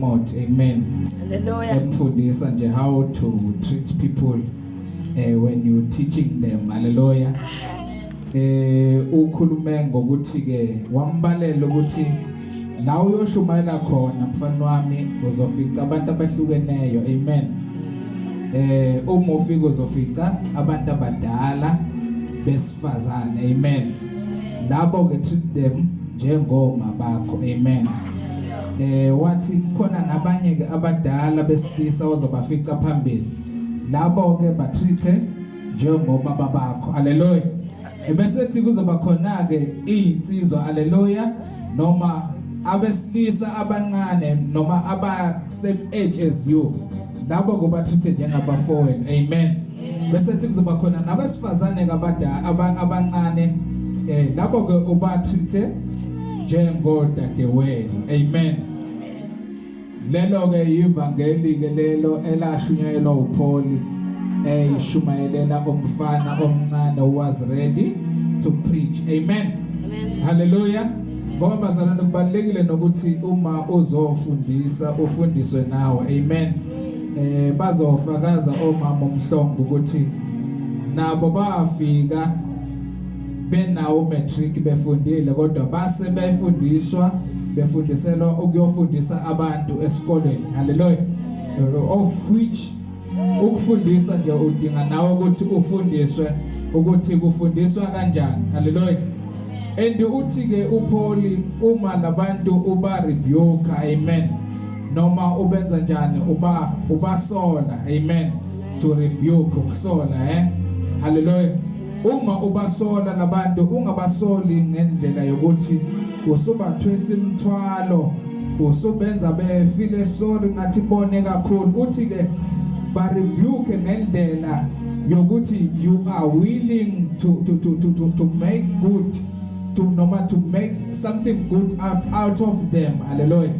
Timothy. Amen. Hallelujah. Emfundisa nje how to treat people when you teaching them. Hallelujah. Ukhulume ngokuthi ke wambalela ukuthi la uyoshumayela khona mfana wami uzofica abantu abahlukeneyo. Amen. Uma ufika uzofica abantu abadala besifazane. Amen. Labo ke treat them njengoma bakho. Amen. Wathi khona nabanye ke abadala besilisa ozobafica phambili. Labo ke batreat njengoba babakho. Hallelujah. Ebese thi kuzoba khona ke insizwa. Hallelujah. Noma abesilisa abancane noma aba same age as you. Labo kuba treat njengabafowenu. Amen. Bese thi kuzoba khona nabesifazane abadala abancane labo ke uba treat njengodadewenu. Amen. Lelo ke ivangeli ke lelo elashunyayelwa uPaul ishumayelela umfana omncane was ready to preach. Amen. Hallelujah. Ngoba bazalwane kubalekile nokuthi uma uzofundisa ufundiswe nawe. Amen. Bazofakaza omama omhlongo ukuthi nabo bafika benawo matric befundile kodwa base befundiswa befundiselwa ukuyofundisa abantu esikoleni. Hallelujah. Of which ukufundisa nje udinga nawe ukuthi ufundiswe ukuthi kufundiswa kanjani. Hallelujah. And uthi ke uPaul uma labantu uba rebuke. Amen. Noma ubenza njani ubasola. Amen. To rebuke ukusola. Hallelujah. Uma ubasola labantu ungabasoli ngendlela yokuthi usubathwesa imthwalo usubenza befile sorry ngathi bone kakhulu. Uthi ke ba rebuke ngendlela yokuthi you are willing to make good to make something good out of them. Hallelujah.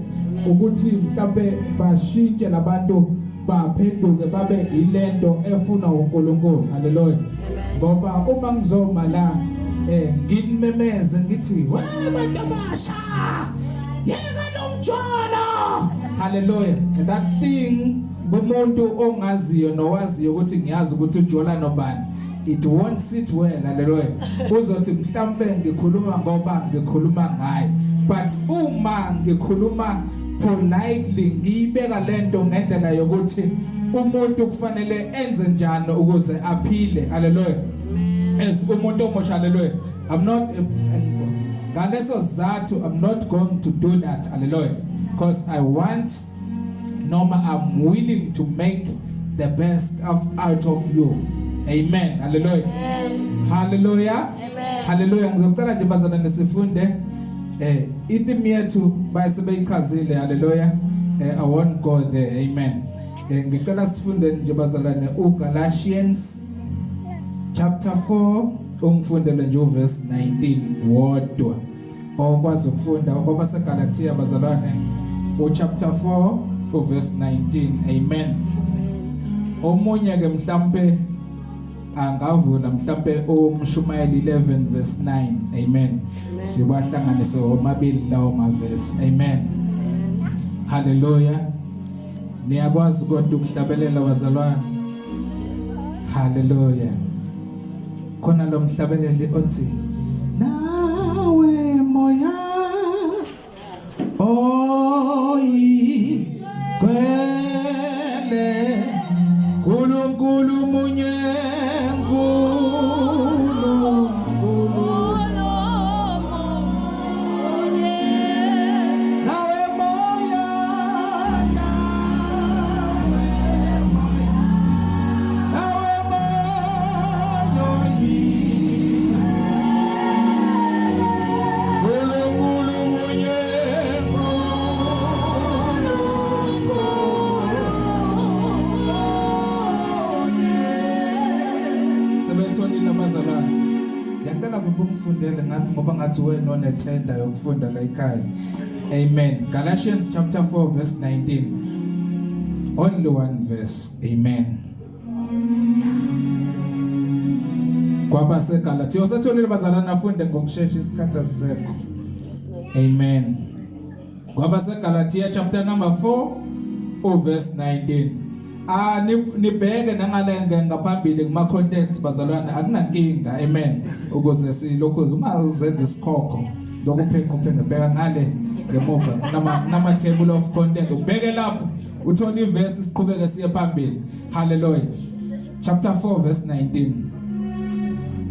Ukuthi mhlawumbe bashintshe labantu baphenduke babe ilento efuna uNkulunkulu. Hallelujah. Ngoba uma ngizoma la ngimemeze ngithi abantu abasha yeka nomjolo. Hallelujah. And that thing umuntu ongaziyo nowaziyo ukuthi ngiyazi ukuthi ujola nobani, it won't sit well. Hallelujah. Uzothi mhlambe ngikhuluma ngoba ngikhuluma ngaye, but uma ngikhuluma politely ngibeka lento ngendlela yokuthi umuntu kufanele enze njani ukuze aphile. Hallelujah. As umuntu omusha. Hallelujah. I'm not going to do that. Hallelujah. Because I want I'm willing to make the best out of you. Amen. Hallelujah. Amen. Hallelujah. Amen. Hallelujah. Ngizocela nje bazalwane sifunde ithimi yethu bayisebeyichazile. Hallelujah. I won't go there. Amen. Ngicela sifunde nje bazalwane uGalatians chapter 4 ungifundele nje uverse 19 wodwa. Okwazi ukufunda ngoba seGalatia bazalwane chapter 4 verse 19. Amen. Omunye ke mhlambe angavula mhlambe umshumayeli 11 verse 9. Amen. Sibahlanganise omabili lawo ma verse. Amen. Hallelujah. Niyakwazi kodwa ukuhlabelela bazalwane. Hallelujah. Khona lo mhlabeleli othi nawe moya oyi kwele nkulunkulu munye ngifundele ngathi ngoba ngathi wena onethenda yokufunda la ekhaya. Amen. Galatians chapter 4 verse 19. Only one verse. Amen. Kwaba seGalatia usatholile bazalana afunde ngokusheshsha isikhathi seseko. Amen. Ngoba seGalatia chapter number 4 verse 19. Nibheke nangalenge ngaphambili kuma content bazalwane akunankinga, amen, ukuze silokhuze ungazenza isikhokho lokupheka bheka ngale ngemuva nama table of content ubheke lapho uthola iverse siqhubeke siye phambili. Hallelujah. Chapter 4 verse 19.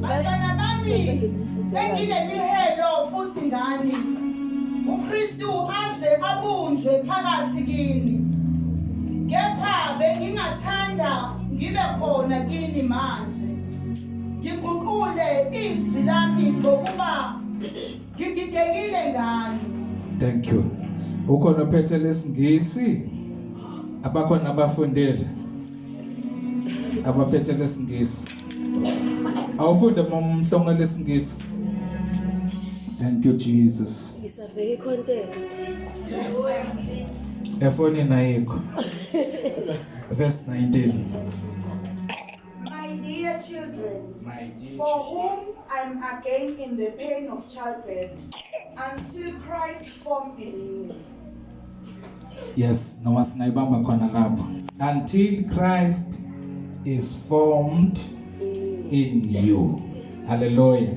Bantwana bami engilelihelo futhi ngani uKrestu aze abunjwe phakathi kini. Kepha bengingathanda ngibe khona kini manje. Ngiguqule izwi lami ngokuba ngididekile ngani. Thank you. Ukhona ophethe lesingisi? Abakhona abafundile? Abaphethe lesingisi? Awufunde momhlongo lesingisi? Thank you Jesus. Isabeke content. Efoni nayikho. Verse 19. My dear children, My dear for whom I'm again in the pain of childbirth, until Christ formed in you. Yes, noma singayibamba khona lapho. Until Christ is formed in you. Hallelujah.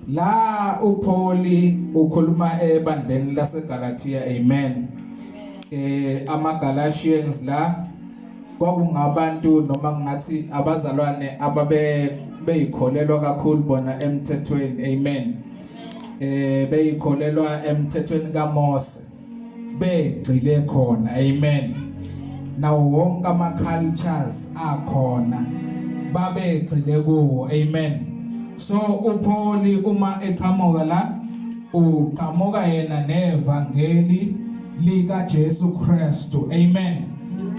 La uPauli ukhuluma ebandleni laseGalatia, amen. Ama-Galatians la kwakungabantu noma ngathi abazalwane beyikholelwa kakhulu bona emthethweni, amen. Beyikholelwa emthethweni kaMose, begcile khona, amen. Nawo wonke ama-cultures akhona babegcile kuwo, amen. So uPauli uma eqhamuka la uqhamuka yena nevangeli lika Jesu Kristu, amen.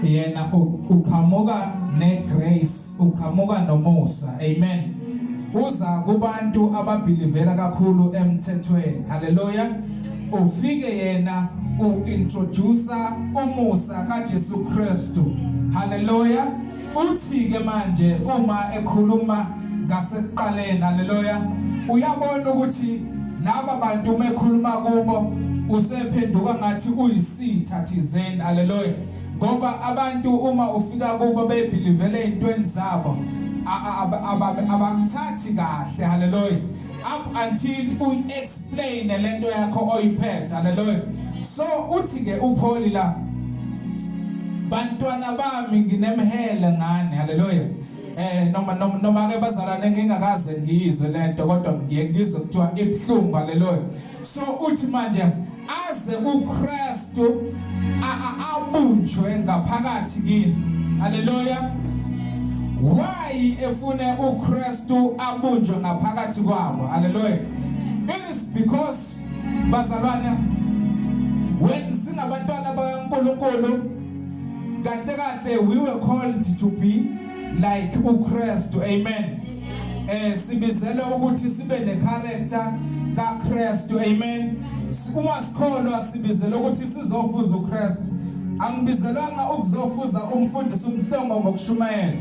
Yena uqhamuka negrace, uqhamuka nomusa, amen. Uza kubantu ababelivela kakhulu emthethweni, hallelujah. Ufike yena uintroducer umusa kaJesu Kristu, hallelujah. Uthi ke manje uma ekhuluma ngasekuqaleni, hallelujah, uyabona ukuthi laba bantu mekhuluma kubo usephenduka ngathi uyisitha thizeni, hallelujah. Ngoba abantu uma ufika kubo bebelivele ezintweni zabo abakuthathi kahle, hallelujah, up until we explain lento yakho oyiphethe, hallelujah. So uthi ke uPauli la, bantwana bami nginemhele ngani, hallelujah. Noma ke bazalwane ngingakaze ngiyizwe lento kodwa ngiyengizwe kuthiwa ibhlungu, hallelujah. So uthi manje aze uKrestu abunjwe ngaphakathi kini, hallelujah. Why efune uKrestu abunjwe ngaphakathi kwabo, hallelujah? It is because bazalwane when singabantwana bakaNkulunkulu kahle we were called to be like uKrestu, amen. Sibizele ukuthi sibe necharacter kaKrestu, amen. Uma sikholwa sibizele ukuthi sizofuza uKrestu. Angibizelwanga ukuzofuza umfundisi umhlongo ngokushumayela.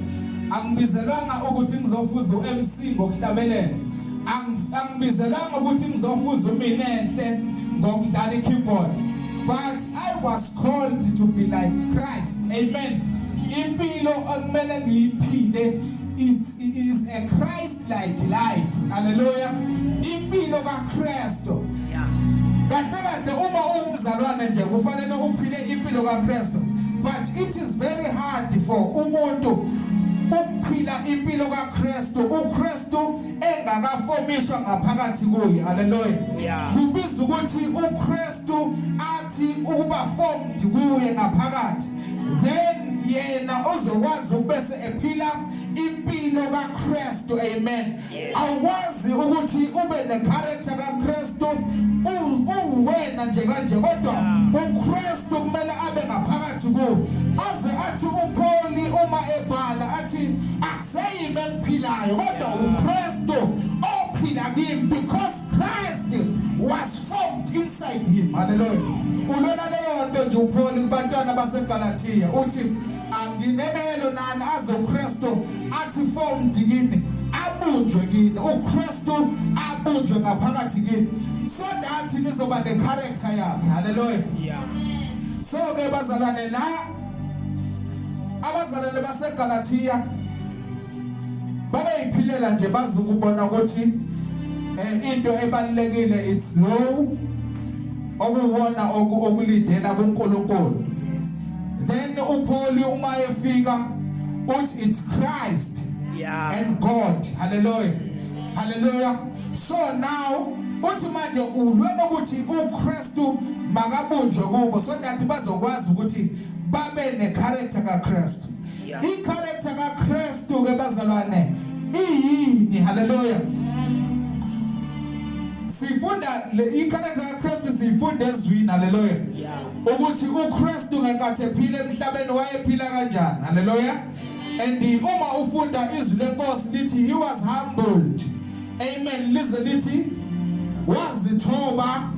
Angibizelwanga ukuthi ngizofuza uMC ngokuhlabelela. Angibizelwanga ukuthi ngizofuza umine enhle ngokudlala ikeyboard. But I was called to be like Christ, amen. Impilo okumele ngiyiphile, it is a Christ-like life, hallelujah. Impilo kaKrestu. Kahle uma umzalwane nje kufanele uphile impilo kaKrestu. But it is very hard for umuntu ukuphila impilo kaKrestu, uKrestu engakafomishwa ngaphakathi kuye, hallelujah. Kubiza ukuthi uKrestu athi ukuba formed kuye ngaphakathi, then yena ozokwazi ukubese ephila impilo kaKrestu, amen. Awazi ukuthi ube necharacter kaKrestu uwena nje kanje kodwa uKrestu kumele abe ngaphakathi kuwe. Aze athi uPauli uma ebhala athi akuseyimi engiphilayo kodwa uKrestu ophila kimi, because Christ was formed inside him, hallelujah. Ulona leyo nto nje uPauli kubantwana baseGalatia uthi anginemelo nani aze uKrestu athi formed kini, abunjwe kini, uKrestu abunjwe ngaphakathi kini. so that nizoba ne character yakhe. Hallelujah. Yeah. So ke bazalwane la abazalwane baseGalatia babeyiphilela nje bazukubona ukuthi into ebalekile it's low okuwona okulidela kuNkulunkulu. Then uPaul uma efika uthi it's Christ and God. Hallelujah. Hallelujah. So now uthi manje ulwela ukuthi uKrestu makabunjwe kubo so that bazokwazi ukuthi babe ne character kaKrestu. I character kaKrestu ke bazalwane iyini. Hallelujah. Sifunda I character kaKrestu sifunda ezwini. Hallelujah. Ukuthi uKrestu ngenkathi ephila emhlabeni wayephila kanjani. Hallelujah. And uma ufunda izwi lenkosi lithi he was humbled. Amen. Listen lithi wazithoba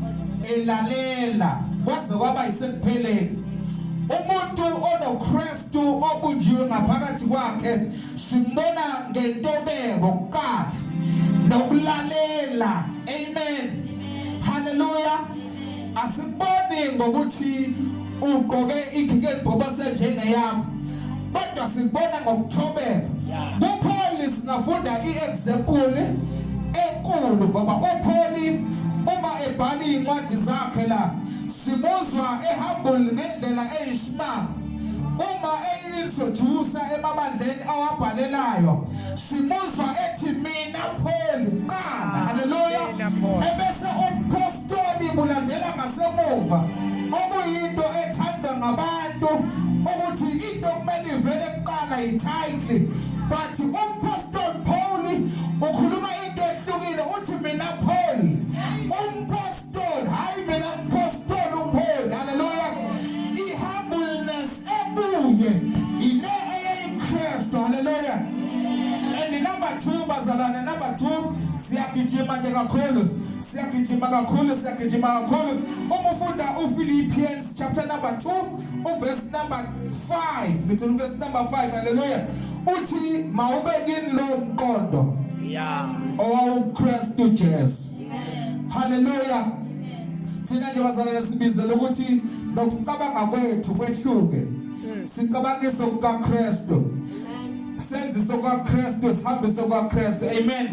elalela kwaze kwaba isekupheleni. Umuntu onoKrestu obunjiwe ngaphakathi kwakhe simbona ngentobeko kuqala nokulalela. Amen. Hallelujah. Asiboni ngokuthi ugqoke ikhike libhobose njengeyami kodwa sibona ngokuthobeka. uPaul singafunda iexample enkulu ngoba uPaul uma ebhala incwadi zakhe la simuzwa ehumble ngendlela eyisimanga. Uma eintroduce emabandleni awabhalelayo simuzwa ethi mina Paul qala. Hallelujah. Ebese umpostoli bulandela ngasemuva okuyinto ethandwa ngabantu ukuthi into kumele ivele kuqala ititle, but umpostoli Paul ukhuluma into ehlukile uthi mina Paul umpostoli hayi mina umpostoli uPaul. Hallelujah. I-humbleness ebuye ile eyeKrestu. Hallelujah. And number 2 bazalwane, number 2 siyagijima nje kakhulu, siyagijima kakhulu. Uma ufunda uPhilippians chapter number 2 verse number 5, ngithi verse number 5. Hallelujah. Uthi mawubekini lo mqondo owuKrestu Jesu. Hallelujah. Thina nje bazalwane sibizela ukuthi nokucabanga kwethu kwehluke sicabangise kukaKrestu, senze sokaKrestu, sihambe sokaKrestu. Amen.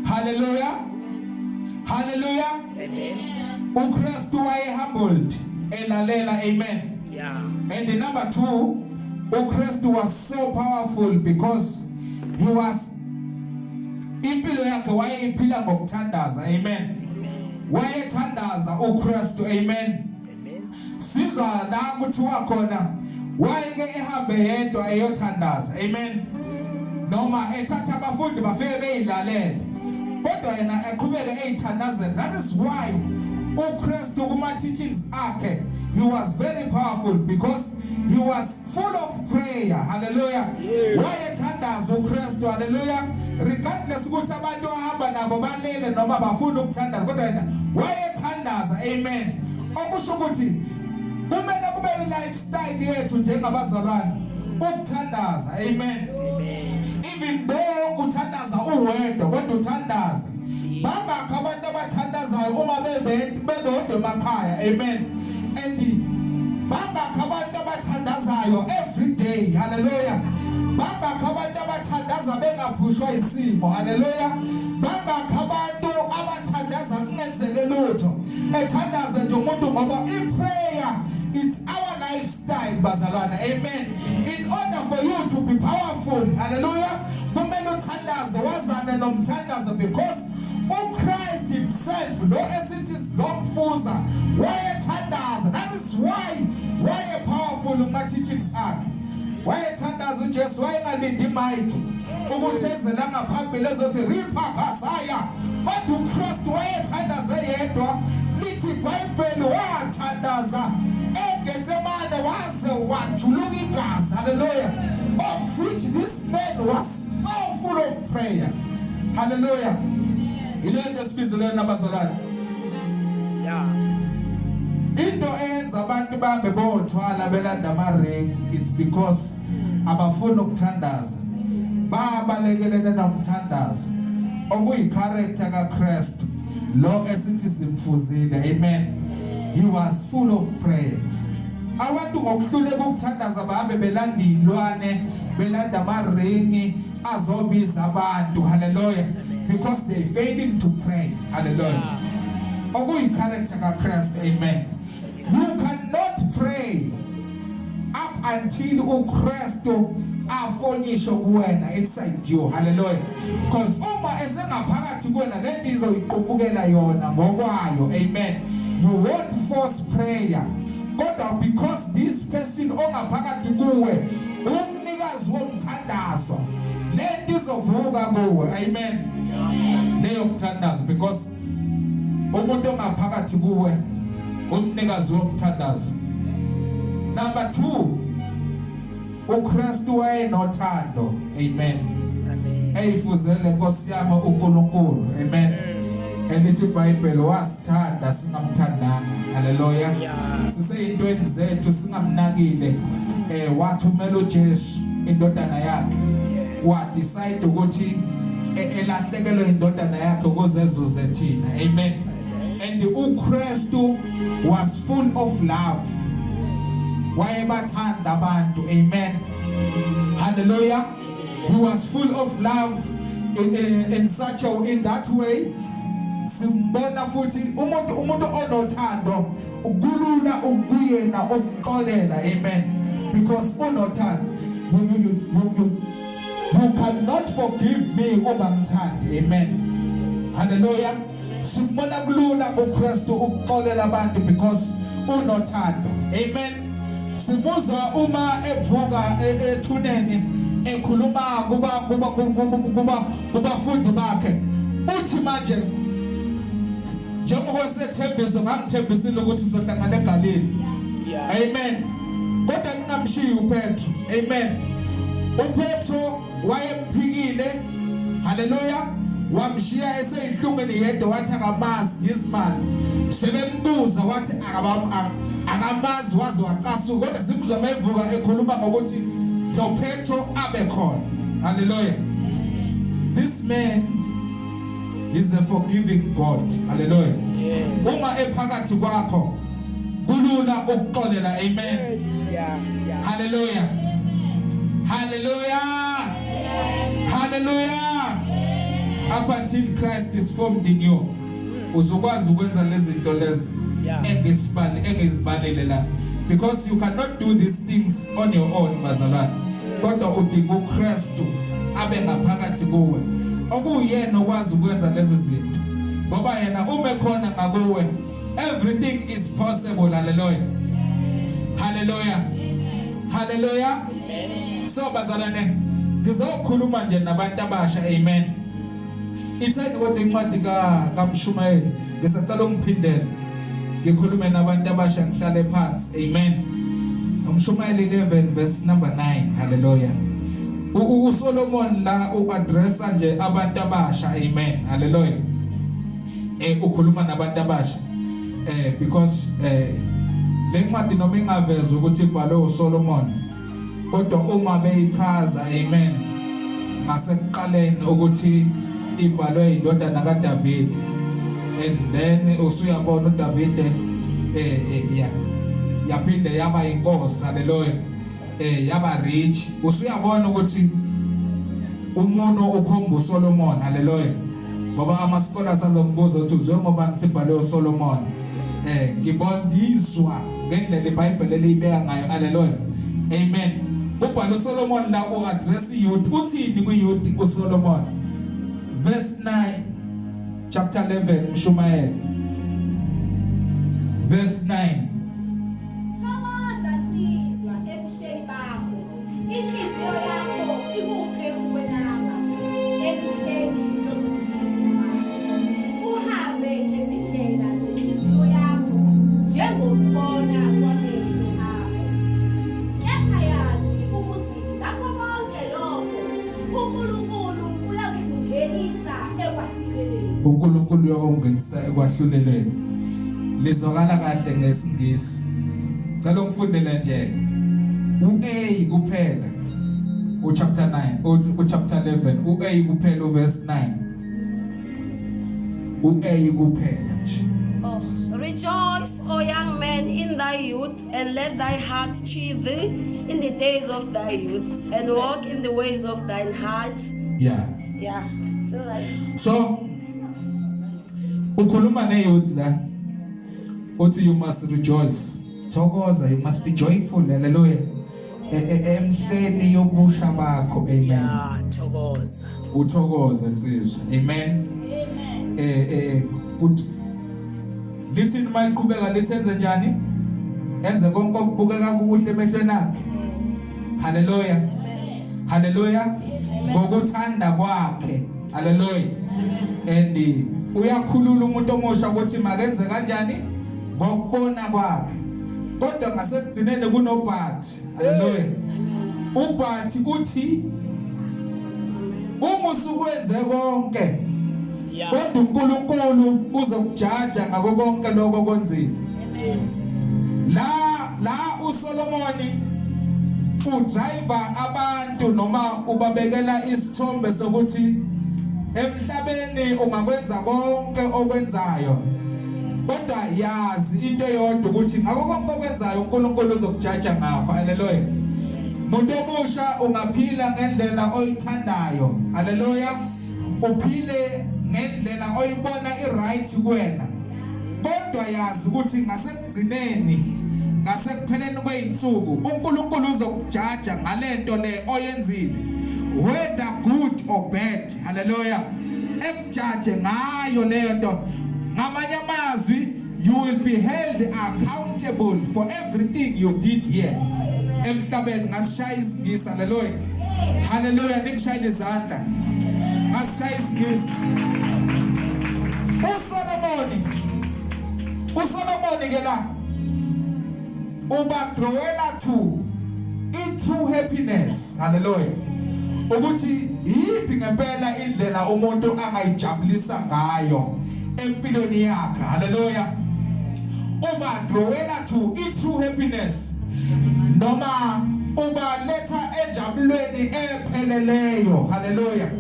Hallelujah. Hallelujah. Amen. uKrestu waye humbled elalela. Amen. And the number 2, uKrestu was so powerful because he was impilo yakhe wayeyiphila ngokuthandaza. Amen. Wayethandaza uKrestu. Amen. Sizwa la kuthiwa khona wayeke ehambe yedwa eyothandaza. Amen. Noma ethatha abafundi bafike beyilalele kodwa yena eqhubeke eyithandazela. That is why uKrestu kuma teachings akhe he was very powerful because he was full of prayer. Hallelujah. Wayethandaza uKrestu. Hallelujah. Regardless ukuthi abantu ahamba nabo balele noma bafuna ukuthandaza kodwa yena wayethandaza. Amen. Okusho ukuthi kumele kube i-lifestyle yethu njengabazalwane ukuthandaza. Amen. Even though uthandaza uwedwa kodwa uthandaza. Bangakho abantu abathandazayo uma bebodwa emakhaya. Amen. And bangakho abantu abathandazayo every day. Hallelujah. Bangakho abantu abathandaza bengaphushwa isimo. Hallelujah. Bangakho abantu abathandaza kungenzeke lutho ethandaza nje umuntu ngoba i-prayer it's our lifestyle bazalwane. Amen. In order for you to be powerful, hallelujah, kumele uthandaze wazane nomthandazo because uChrist himself lo esithi zomfuza wayethandaza. That is why powerful uma teachings akhe. Wayethandaza uJesu wayengalindi mic ukuthezela ngaphambili ezothi riphakasaya kodwa uKrestu wayethandaza yedwa. Lithi iBhayibheli wathandaza eGetsemane waze wajuluka igazi. Hallelujah. Of which this man was so full of prayer. Hallelujah. Ilento esibizele nabazalwane. Into eyenza abantu bahambe bothwala belanda ama-ring it's because abafuna ukuthandaza. Babalekelene nomthandazo okuyi-character kaKrestu. lo esithi simfuzile. Amen. He was full of prayer. Abantu ngokuhluleka ukuthandaza bahambe belanda ilwane, belanda amaringi azobiza abantu. Hallelujah. Because they failing to pray. Hallelujah. Okuyi character kaKrestu. Amen. You cannot pray up until uKrestu afonyisho kuwena inside you. Hallelujah. Because uma esengaphakathi kuwena lento izoyiqhubukela yona ngokwayo. Amen. You won't force prayer. Kodwa because this person ongaphakathi kuwe umnikazi womthandazo lento izovuka kuwe. Amen. Leyo kuthandaza because umuntu ongaphakathi kuwe umnikazi womthandazo. Number 2, uKrestu wayenothando. Amen. Eyifuzele Nkosi yami uNkulunkulu. Amen. Elithi iBhayibheli wasithanda singamthandanga. Hallelujah. Siseyintweni zethu singamnakile wathumela uJesu indodana yakhe. Wa decide ukuthi elahlekelwe indodana yakhe ukuze ezuze thina. Amen. And uKrestu was full of love. Wayebathanda abantu. Amen. Hallelujah. He was full of love in that way. Simbona futhi umuntu onothando ukulula ukuyena ukuxolela. Amen. Because unothando you cannot forgive me ungamthandi. Amen. Hallelujah. Simbona kulula uKrestu ukuxolela abantu because unothando. Amen. Simuza uma evuka ethuneni ekhuluma kubafundi bakhe uthi manje njengoba sethembiso ngangithembisile ukuthi sizohlangana eGalile. Amen. Kodwa ngingamshiyi uPetro. Amen. uPetro wayemphikile. Hallelujah. Wamshiya eseyinhlungweni yedwa wathi akamazi this man. Sebembuza wathi akamazi waze waqasuka. Kodwa simuzwa mevuka ekhuluma ngokuthi no Petro abe khona. Hallelujah. This man is a forgiving God. Hallelujah. Uma ephakathi kwakho kulula ukuxolela. Amen. Hallelujah. Hallelujah. Hallelujah. Up until Christ is formed in you, uzokwazi ukwenza lezi zinto lezi engizibalele la. Because you cannot do these things on your own, bazalwane. Kodwa udinga uKrestu abe ngaphakathi kuwe. Okuyena okwazi ukwenza lezi zinto. Ngoba yena uma khona ngakuwe, everything is possible. Hallelujah. Hallelujah. Hallelujah. So bazalwane, ngizokhuluma nje nabantu abasha. Amen. Itheni kodwa incwadi kaMshumayeli ngisacela ungiphindele ngikhulume nabantu abasha ngihlale phansi. Amen. uMshumayeli 11 verse number 9. Hallelujah. uSolomon la uaddressa nje abantu abasha. Amen. Hallelujah. Ukhuluma nabantu abasha because le ncwadi noma ingaveza ukuthi ibhalwe uSolomon, kodwa uma beyichaza. Amen. Ngasekuqaleni ukuthi ibhalwe indodana kaDavid, and then usuyabona uDavid yaphinde yaba inkosi. Hallelujah. Yaba rich. Usuyabona ukuthi umuntu ukhomba uSolomon. Hallelujah. Ngoba ama-scholars azombuza ukuthi uzwe ngoba sibhalwe uSolomon. Ngibondiswa ngendlela iBhayibheli elibeka ngayo. Hallelujah. Amen. Ubhalwe uSolomon la uaddress youth. Uthini kuyouth uSolomon? Verse 9, chapter 11, Mshumayeli. Verse 9. uNkulunkulu uyokungenisa ekwahlulelweni. Lizwakala kahle ngesingisi. Cela ungifundele nje uA kuphela chapter 9 chapter 11 uA kuphela verse 9. u-A kuphela nje. Oh, rejoice, O young man, in thy youth, and let thy heart cheer thee in the days of thy youth, and walk in the ways of thine heart. Yeah. Yeah, it's all right. So ukhuluma ne-youth la uthi you must rejoice, thokoza, you must be joyful. Hallelujah. Emhleni yobusha bakho. Amen. Yeah, thokoza. Uthokoza insizwa. Amen. Good. Lithi noma liqhubeka lithenze njani? Enze konke okubukeka kuhle emehlweni akhe. Hallelujah. Hallelujah. Ngokuthanda kwakhe. Hallelujah. And uyakhulula umuntu omusha ukuthi makenze kanjani? Ngokubona kwakhe. Kodwa ngasekugcineni kunobhathi. Hallelujah. Ubhathi uthi uma usukwenze konke kodwa uNkulunkulu uzokujaja ngako konke lokho okwenzile. La uSolomoni udriver abantu noma ubabekela isithombe sokuthi emhlabeni ungakwenza konke okwenzayo, kodwa yazi into eyodwa ukuthi ngako konke okwenzayo uNkulunkulu uzokujaja ngakho. Hallelujah. Umuntu omusha ungaphila ngendlela oyithandayo. Hallelujah. Uphile ngendlela oyibona iright kuwena, kodwa yazi ukuthi ngasekugcineni, ngasekupheleni kweinsuku uNkulunkulu uzokujaja ngalento le oyenzile, whether good or bad. Hallelujah. Ekujaje ngayo lento. Ngamanye amazwi, you will be held accountable for everything you did here emhlabeni. Ngasishaya isingisi. Hallelujah. Hallelujah. Nikushayile izandla. Ngasishaya isingisi. uSolomoni ke la ubadrowela to into happiness. Hallelujah. Ukuthi yiphi ngempela indlela umuntu angayijabulisa ngayo empilweni yakhe. Hallelujah. Ubadrowela to into happiness, noma ubaletha ejabulweni epheleleyo. Hallelujah.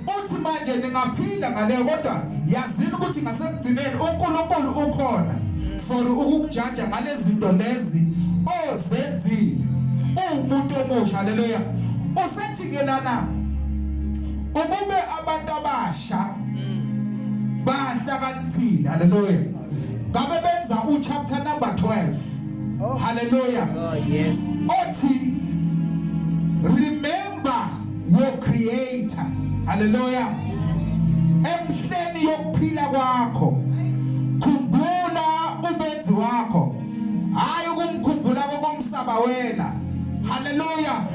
Uthi manje ningaphila ngaleyo, kodwa yazini ukuthi ngasekugcineni uNkulunkulu ukhona for ukukujaja ngalezi zinto lezi ozenzile umuntu omusha. Hallelujah. Usethi ke lana ukube abantu abasha bahlakaniphile. Hallelujah. Ngabe benza chapter number 12. Oh. Hallelujah. Oh yes. Othi remember your creator. Hallelujah. Emhleni yokuphila kwakho khumbula ubenzi wakho, hayi ukumkhumbula kokumsaba wena. Hallelujah.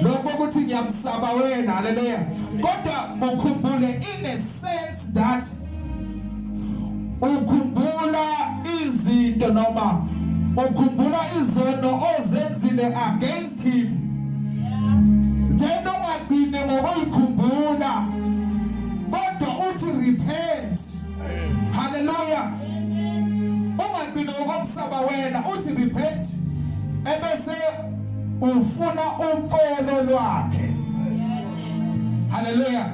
Lokho ukuthi ngiyamsaba wena. Hallelujah. Kodwa mukhumbule in a sense that ukhumbula izinto noma ukhumbula izono ozenzile against him. Then ungagcine ngokuyikhumbula, kodwa uthi repent. Hallelujah. Ungagcine ngokumsaba wena, uthi repent, ebese ufuna umpolo lwakhe. Hallelujah.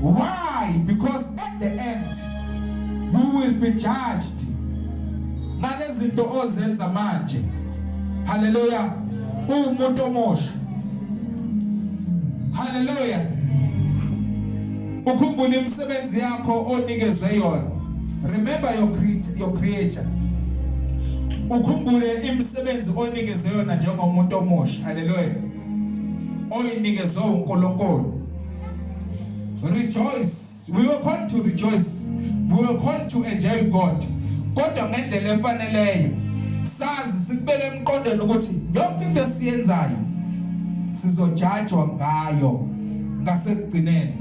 Why? Because at the end you will be judged ngalezinto ozenza manje. Hallelujah. Umuntu omusha. Hallelujah. Ukhumbule imisebenzi yakho onikezwe yona. Remember your creator. Ukhumbule imisebenzi onikezwe yona njengomuntu omusha. Hallelujah. Oyinikezwe uNkulunkulu. Rejoice. We were called to rejoice. We were called to enjoy God. Kodwa ngendlela efaneleyo. Sazi sikubeke emqondweni ukuthi yonke into esiyenzayo sizojajwa ngayo ngasekugcineni.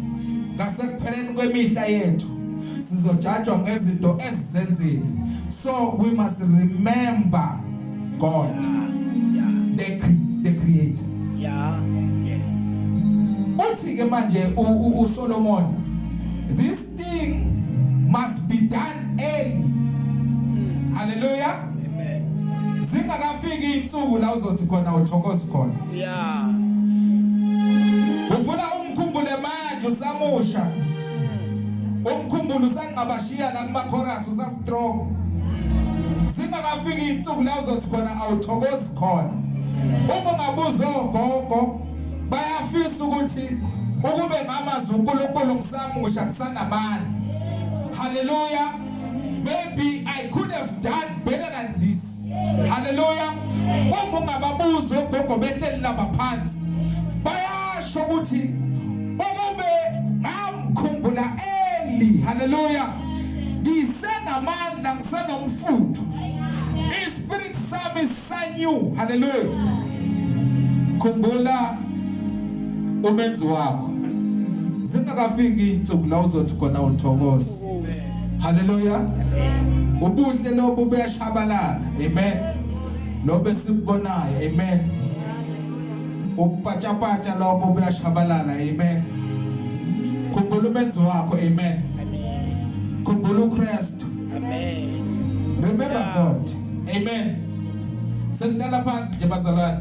Ngasekupheleni kwemihla yethu sizojajwa ngezinto ezizenzile. So we must remember God. The creator. Yeah. Yes. Uthi ke manje uSolomon, this thing must be done early. Hallelujah. Amen. Zingakafiki insuku la uzothi khona uthokoza khona. Yeah. Ufuna umkhumbule manje usamusha. Khumbula usangabashiya la kuma chorus usa strong. Singakafiki insuku la uzothi khona awuthokozi khona. Uma ungabuza ogogo bayafisa ukuthi ukube ngamazi uNkulunkulu ngisamusha kusanamandla. Hallelujah. Maybe I could have done better than this. Hallelujah. Uma ungababuza ogogo behleli lapha phansi bayasho ukuthi ukube ngamkhumbula eli. Hallelujah. Ngisenamandla ngisenomfutho. Ispirit sami sanyu. Hallelujah. Khumbula umenzi wakho. Singakafiki insuku la uzothi khona uthokoze. Hallelujah. Ubuhle lobo buyashabalala. Amen. Lobe sibonayo. Amen. Upachapacha lobo buyashabalala. Amen. Khumbula umenzi wakho. Amen. Khumbula uKrestu. Amen. Remember God. Amen. Senhlala phansi nje bazalwane.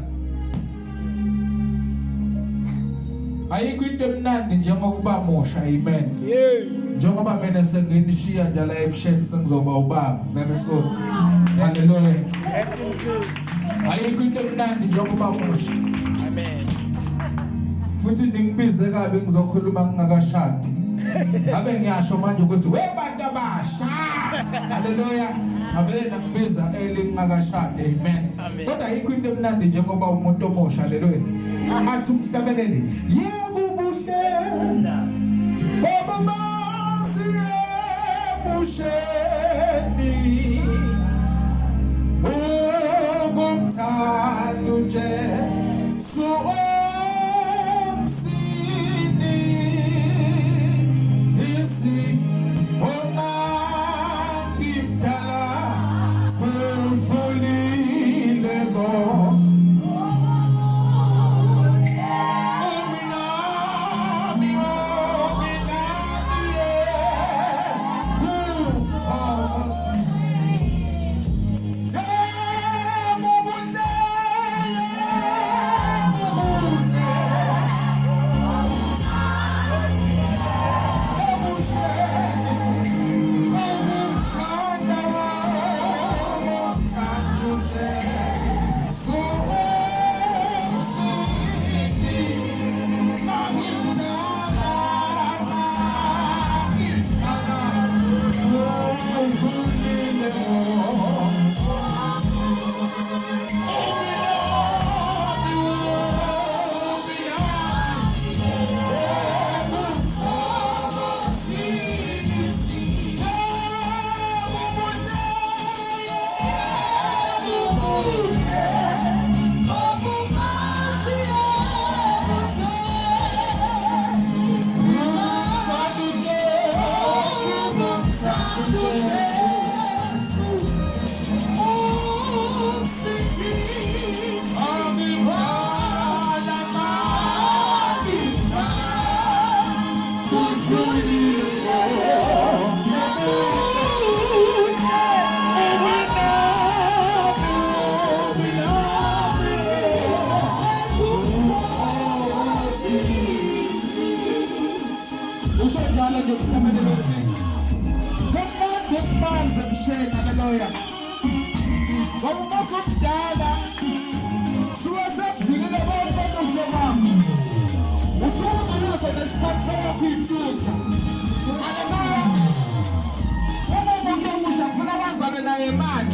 Ayikho into emnandi njengokuba musha. Amen. Njengoba mina senginishiya nje la ebusheni sengizoba ubaba very soon. Hallelujah. Ayikho into emnandi njengoba musha. Amen. Futhi ningibize kabi ngizokhuluma ngingakashadi. Ngabe ngiyasho manje ukuthi we bantu abasha. Hallelujah. Avele nakubiza ngingakashadi. Amen. Kodwa ayikho into emnandi njengoba umuntu omusha. Hallelujah. Athi umhlabelele yebo ubuhle baba masi ebusheni ungumthando nje umsini isi ongangimdala umfulile bo.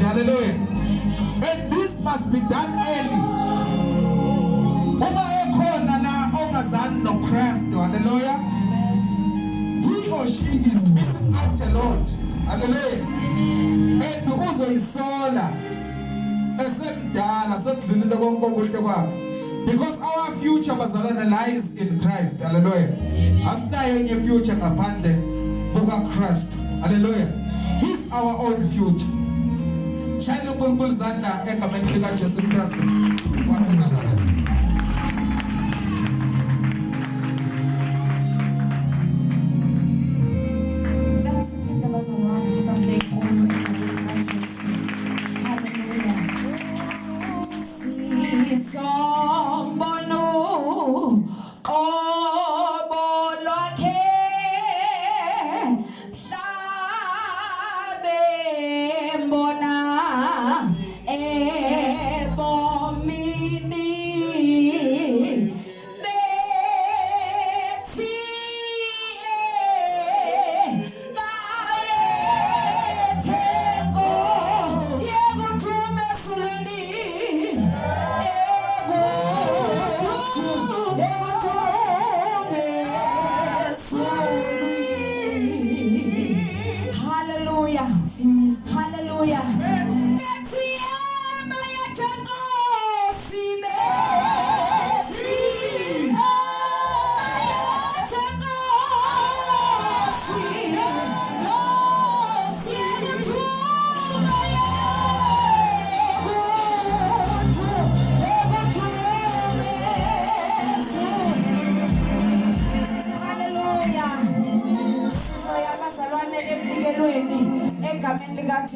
Hallelujah. And this must be done early. Hallelujah. He or she is missing out a lot. Hallelujah. And because of his soul, because our future lies in Christ. Hallelujah. Asinayo in your future kapande buka Christ. Hallelujah. He's our own future. Shine uNkulunkulu zanda egameni lika Jesu Kristu waseNazaretha.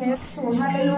Jesu. Hallelujah.